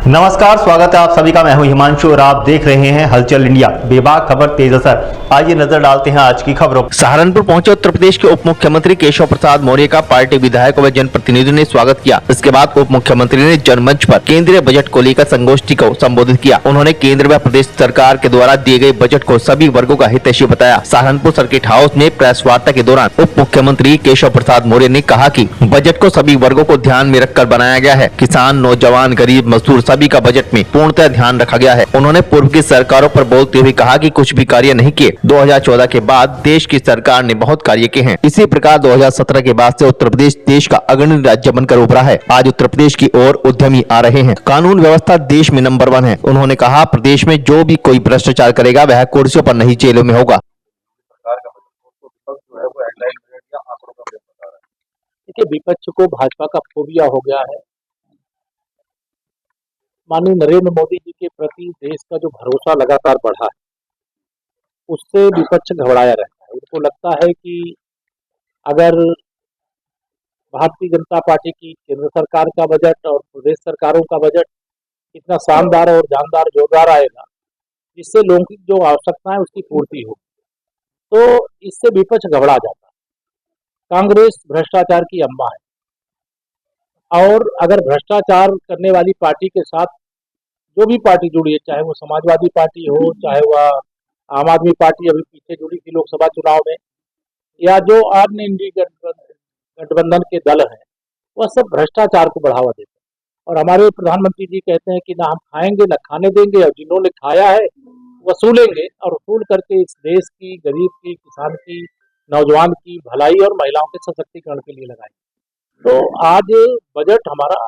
नमस्कार, स्वागत है आप सभी का। मैं हूं हिमांशु और आप देख रहे हैं हलचल इंडिया। बेबाक खबर तेज असर। आइए नजर डालते हैं आज की खबरों। सहारनपुर पहुंचे उत्तर प्रदेश के उप मुख्यमंत्री केशव प्रसाद मौर्य का पार्टी विधायकों व जनप्रतिनिधियों ने स्वागत किया। इसके बाद उप मुख्यमंत्री ने जनमंच पर केंद्रीय बजट को लेकर संगोष्ठी को संबोधित किया। उन्होंने केंद्र व प्रदेश सरकार के द्वारा दिए गए बजट को सभी वर्गों का हितैषी बताया। सहारनपुर सर्किट हाउस में प्रेस वार्ता के दौरान उप मुख्यमंत्री केशव प्रसाद मौर्य ने कहा कि बजट को सभी वर्गों को ध्यान में रखकर बनाया गया है। किसान, नौजवान, गरीब, मजदूर सभी का बजट में पूर्णतः ध्यान रखा गया है। उन्होंने पूर्व की सरकारों पर बोलते हुए कहा कि कुछ भी कार्य नहीं किए। 2014 के बाद देश की सरकार ने बहुत कार्य किए हैं। इसी प्रकार 2017 के बाद से उत्तर प्रदेश देश का अग्रणी राज्य बनकर उभरा है। आज उत्तर प्रदेश की ओर उद्यमी आ रहे हैं। कानून व्यवस्था देश में नंबर 1 है। उन्होंने कहा, प्रदेश में जो भी कोई भ्रष्टाचार करेगा वह कुर्सियों पर नहीं, जेलों में होगा। देखिए, विपक्ष को भाजपा का फोबिया हो गया है। माननीय नरेंद्र मोदी जी के प्रति देश का जो भरोसा लगातार बढ़ा है, उससे विपक्ष घबराया रहता है। उनको लगता है कि अगर भारतीय जनता पार्टी की केंद्र सरकार का बजट और प्रदेश सरकारों का बजट इतना शानदार और जानदार जोरदार आएगा, जिससे लोगों की जो आवश्यकता है उसकी पूर्ति हो, तो इससे विपक्ष घबरा जाता है। कांग्रेस भ्रष्टाचार की अम्मा है, और अगर भ्रष्टाचार करने वाली पार्टी के साथ जो भी पार्टी जुड़ी है, चाहे वो समाजवादी पार्टी हो, चाहे वह आम आदमी पार्टी अभी पीछे जुड़ी थी लोकसभा चुनाव में, या जो अन्य इंडी गठबंधन के दल हैं, वह सब भ्रष्टाचार को बढ़ावा देते हैं। और हमारे प्रधानमंत्री जी कहते हैं कि ना हम खाएंगे ना खाने देंगे, और जिन्होंने खाया है वसूलेंगे, और वसूल करके इस देश की, गरीब की, किसान की, नौजवान की भलाई और महिलाओं के सशक्तिकरण के लिए लगाएंगे। तो आज बजट हमारा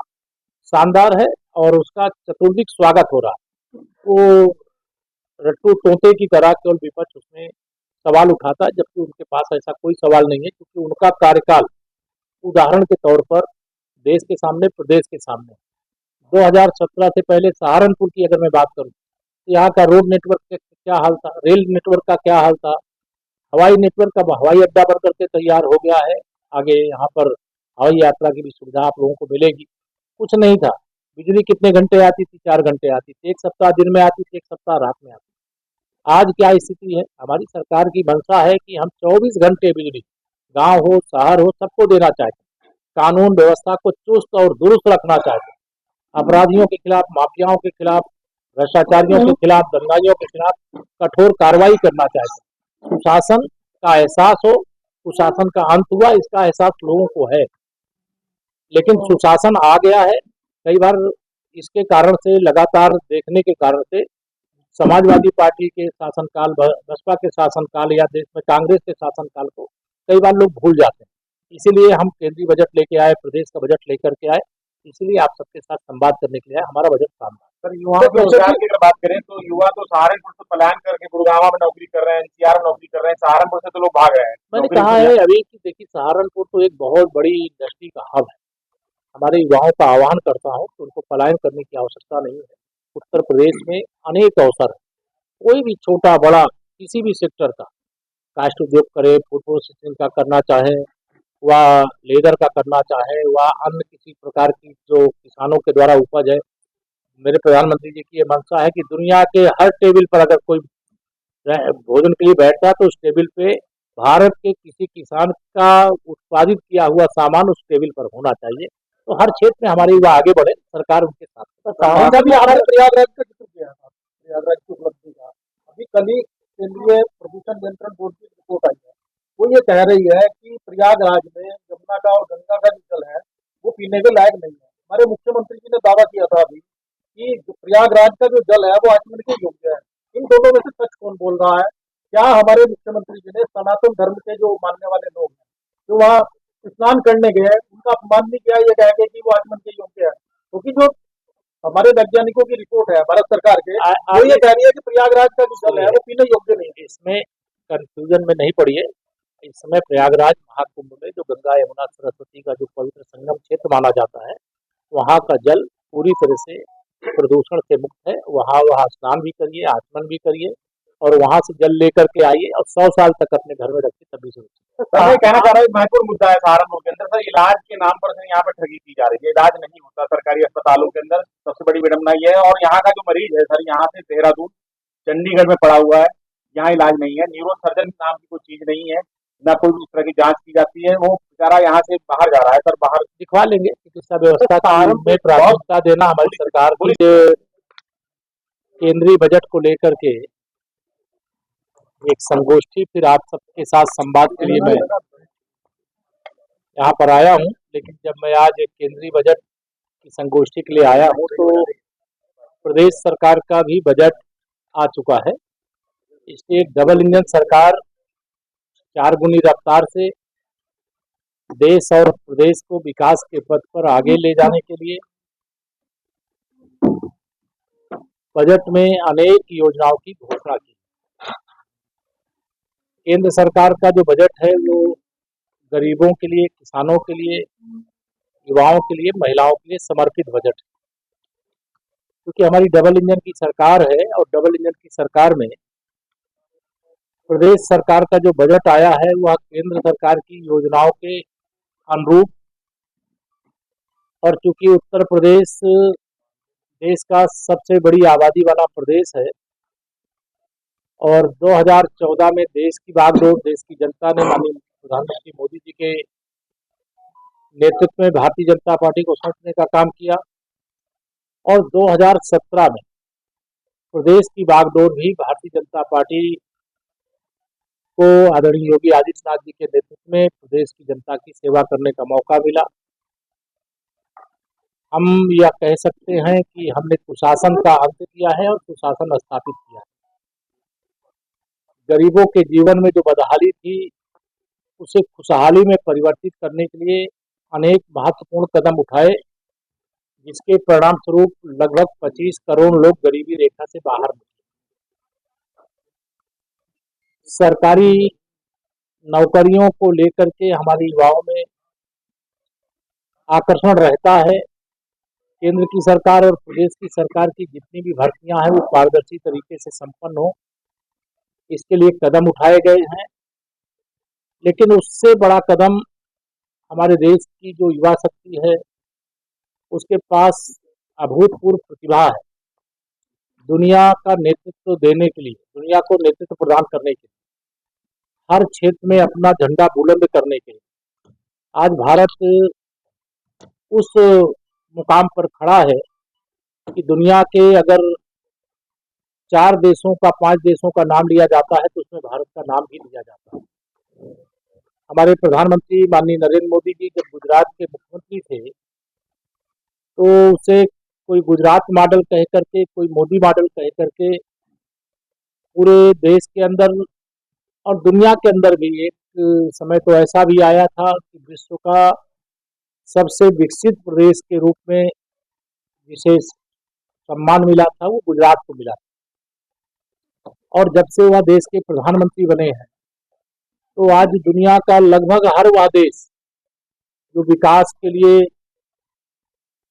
शानदार है और उसका चतुर्दिक स्वागत हो रहा है। वो रट्टू तोते की तरह केवल विपक्ष उसमें सवाल उठाता है, जबकि उनके पास ऐसा कोई सवाल नहीं है, क्योंकि उनका कार्यकाल उदाहरण के तौर पर देश के सामने, प्रदेश के सामने 2017 से पहले सहारनपुर की अगर मैं बात करूं, तो यहाँ का रोड नेटवर्क का क्या हाल था, रेल नेटवर्क का क्या हाल था, हवाई नेटवर्क का हवाई अड्डा बनकर के तैयार हो गया है। आगे यहाँ पर हवाई यात्रा की भी सुविधा आप लोगों को मिलेगी। कुछ नहीं था। बिजली कितने घंटे आती थी? 4 घंटे आती थी। एक सप्ताह दिन में आती थी, एक सप्ताह रात में आती थी। आज क्या स्थिति है? हमारी सरकार की मंशा है कि हम 24 घंटे बिजली, गांव हो, शहर हो, सबको देना चाहते हैं। कानून व्यवस्था को चुस्त और दुरुस्त रखना चाहते हैं। अपराधियों के खिलाफ, माफियाओं के खिलाफ, भ्रष्टाचारियों के खिलाफ, दंगाइयों के खिलाफ कठोर कार्रवाई करना चाहते हैं। सुशासन का एहसास हो, सुशासन का अंत हुआ, इसका एहसास लोगों को है, लेकिन सुशासन आ गया है। कई बार इसके कारण से, लगातार देखने के कारण से, समाजवादी पार्टी के शासनकाल, बसपा के शासनकाल या देश में कांग्रेस के शासनकाल को कई बार लोग भूल जाते हैं। इसीलिए हम केंद्रीय बजट लेके आए, प्रदेश का बजट लेकर के आए, इसीलिए आप सबके साथ संवाद करने के लिए आए। हमारा बजट शानदार। सर, युवाओं के रोजगार की अगर बात करें तो युवा तो सहारनपुर से पलायन करके गुड़गांव में नौकरी कर रहे हैं, एनसीआर में नौकरी कर रहे हैं। सहारनपुर से तो लोग भाग रहे हैं। मैंने कहा है अभी कि देखिए, सहारनपुर तो एक बहुत बड़ी इंडस्ट्री का हब है। हमारे युवाओं का आह्वान करता हूँ कि उनको पलायन करने की आवश्यकता नहीं है। उत्तर प्रदेश में अनेक अवसर है। कोई भी छोटा बड़ा किसी भी सेक्टर का, काष्ठ उद्योग करे, फूड प्रोसेसिंग का करना चाहे, वह लेदर का करना चाहे, वह अन्य किसी प्रकार की जो किसानों के द्वारा उपज है। मेरे प्रधानमंत्री जी की ये मंशा है कि दुनिया के हर टेबल पर अगर कोई भोजन के लिए बैठता है तो उस टेबल पे भारत के किसी किसान का उत्पादित किया हुआ सामान उस टेबल पर होना चाहिए। तो हर क्षेत्र में हमारे युवा आगे बढ़े, सरकार उनके साथ। प्रयागराज का जिक्र किया था, प्रयागराज की उपलब्धि का। अभी कल ही केंद्रीय प्रदूषण नियंत्रण बोर्ड की रिपोर्ट आई है। वो ये कह रही है कि प्रयागराज में यमुना का और गंगा का जो जल है वो पीने के लायक नहीं है। हमारे मुख्यमंत्री जी ने दावा किया था अभी कि प्रयागराज का जो जल है वो आचमन के योग्य है। इन दोनों में से सच कौन बोल रहा है? क्या हमारे मुख्यमंत्री जी ने सनातन धर्म के जो मानने वाले लोग हैं, जो वहाँ स्नान करने गए, उनका अपमान नहीं किया ये कह के कि वो आचमन के योग्य है? क्योंकि जो हमारे वैज्ञानिकों की रिपोर्ट है भारत सरकार के, वो ये कह रही है कि प्रयागराज का जो जल है वो पीने योग्य नहीं है। इसमें कंफ्यूजन में नहीं पड़िए। इस समय प्रयागराज महाकुंभ में जो गंगा, यमुना, सरस्वती का जो पवित्र संगम क्षेत्र माना जाता है, वहाँ का जल पूरी तरह से प्रदूषण से मुक्त है। वहाँ स्नान भी करिए, आचमन भी करिए, और वहां से जल लेकर के आइए और 100 साल तक अपने घर में रखिए, तभी सुरक्षित। सर मैं कहना चाह रहा हूँ, एक महत्वपूर्ण मुद्दा है सहारनपुर के अंदर सर, इलाज के नाम पर सर यहाँ पर ठगी की जा रही है। इलाज नहीं होता सरकारी अस्पतालों के अंदर, सबसे बड़ी विडंबना ये है। और यहाँ का जो मरीज है सर, यहाँ से देहरादून चंडीगढ़ में पड़ा हुआ है, यहाँ इलाज नहीं है। न्यूरो सर्जन नाम की कोई चीज नहीं है, ना कोई इस तरह की जांच की जाती है। वो बेचारा यहाँ से बाहर जा रहा है सर, बाहर दिखवा लेंगे। चिकित्सा व्यवस्था सहारनपुर में प्राथमिकता देना हमारी सरकार की। केंद्रीय बजट को लेकर के एक संगोष्ठी फिर आप सबके साथ संवाद के लिए मैं यहाँ पर आया हूँ। लेकिन जब मैं आज एक केंद्रीय बजट की संगोष्ठी के लिए आया हूँ तो प्रदेश सरकार का भी बजट आ चुका है। इसलिए डबल इंजन सरकार 4 गुनी रफ्तार से देश और प्रदेश को विकास के पथ पर आगे ले जाने के लिए बजट में अनेक योजनाओं की घोषणा की। केंद्र सरकार का जो बजट है वो गरीबों के लिए, किसानों के लिए, युवाओं के लिए, महिलाओं के लिए समर्पित बजट है। क्योंकि हमारी डबल इंजन की सरकार है और डबल इंजन की सरकार में प्रदेश सरकार का जो बजट आया है वह केंद्र सरकार की योजनाओं के अनुरूप, और चूंकि उत्तर प्रदेश देश का सबसे बड़ी आबादी वाला प्रदेश है और 2014 में देश की बागडोर देश की जनता ने माननीय प्रधानमंत्री मोदी जी के नेतृत्व में भारतीय जनता पार्टी को सौंपने का काम किया, और 2017 में प्रदेश की बागडोर भी भारतीय जनता पार्टी को आदरणीय योगी आदित्यनाथ जी के नेतृत्व में प्रदेश की जनता की सेवा करने का मौका मिला। हम यह कह सकते हैं कि हमने कुशासन का अंत किया है और सुशासन स्थापित किया है। गरीबों के जीवन में जो बदहाली थी उसे खुशहाली में परिवर्तित करने के लिए अनेक महत्वपूर्ण कदम उठाए, जिसके परिणाम स्वरूप लगभग 25 करोड़ लोग गरीबी रेखा से बाहर निकले। सरकारी नौकरियों को लेकर के हमारे युवाओं में आकर्षण रहता है। केंद्र की सरकार और प्रदेश की सरकार की जितनी भी भर्तियां हैं वो पारदर्शी तरीके से संपन्न हो, इसके लिए कदम उठाए गए हैं। लेकिन उससे बड़ा कदम हमारे देश की जो युवा शक्ति है उसके पास अभूतपूर्व प्रतिभा है। दुनिया का नेतृत्व देने के लिए, दुनिया को नेतृत्व प्रदान करने के लिए, हर क्षेत्र में अपना झंडा बुलंद करने के लिए आज भारत उस मुकाम पर खड़ा है कि दुनिया के अगर 4 देशों का, 5 देशों का नाम लिया जाता है तो उसमें भारत का नाम भी लिया जाता है। हमारे प्रधानमंत्री माननीय नरेंद्र मोदी जी जब गुजरात के मुख्यमंत्री थे तो उसे कोई गुजरात मॉडल कह करके, कोई मोदी मॉडल कह करके पूरे देश के अंदर और दुनिया के अंदर भी एक समय तो ऐसा भी आया था कि विश्व का सबसे विकसित प्रदेश के रूप में विशेष सम्मान मिला था, वो गुजरात को मिला था। और जब से वह देश के प्रधानमंत्री बने हैं तो आज दुनिया का लगभग हर वह देश जो विकास के लिए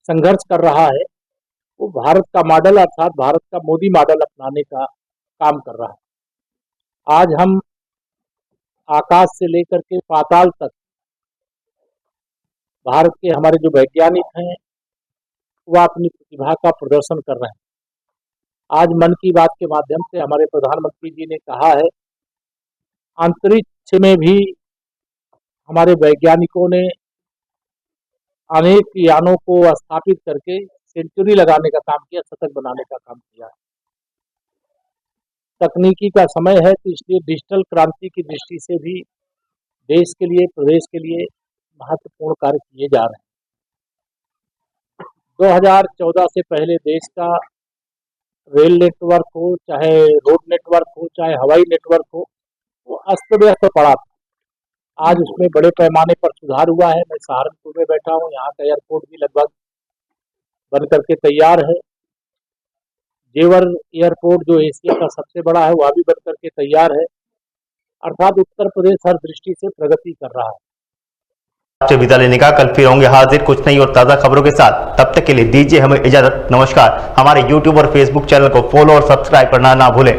संघर्ष कर रहा है वो भारत का मॉडल अर्थात भारत का मोदी मॉडल अपनाने का काम कर रहा है। आज हम आकाश से लेकर के पाताल तक भारत के हमारे जो वैज्ञानिक हैं वह अपनी प्रतिभा का प्रदर्शन कर रहे हैं। आज मन की बात के माध्यम से हमारे प्रधानमंत्री जी ने कहा है अंतरिक्ष में भी हमारे वैज्ञानिकों ने अनेक यानों को स्थापित करके सेंचुरी लगाने का काम किया, शतक बनाने का काम किया। तकनीकी का समय है तो इसलिए डिजिटल क्रांति की दृष्टि से भी देश के लिए, प्रदेश के लिए महत्वपूर्ण कार्य किए जा रहे हैं। 2014 से पहले देश का रेल नेटवर्क हो, चाहे रोड नेटवर्क हो, चाहे हवाई नेटवर्क हो, वो अस्त व्यस्त पड़ा था। आज उसमें बड़े पैमाने पर सुधार हुआ है। मैं सहारनपुर में बैठा हूँ, यहाँ का एयरपोर्ट भी लगभग बन करके तैयार है। जेवर एयरपोर्ट जो एशिया का सबसे बड़ा है वह भी बन करके तैयार है। अर्थात उत्तर प्रदेश हर दृष्टि से प्रगति कर रहा है। आपसे विदा लेने का, कल फिर होंगे हाजिर कुछ नई और ताज़ा खबरों के साथ। तब तक के लिए दीजिए हमें इजाजत। नमस्कार। हमारे YouTube और Facebook चैनल को फॉलो और सब्सक्राइब करना ना भूलें।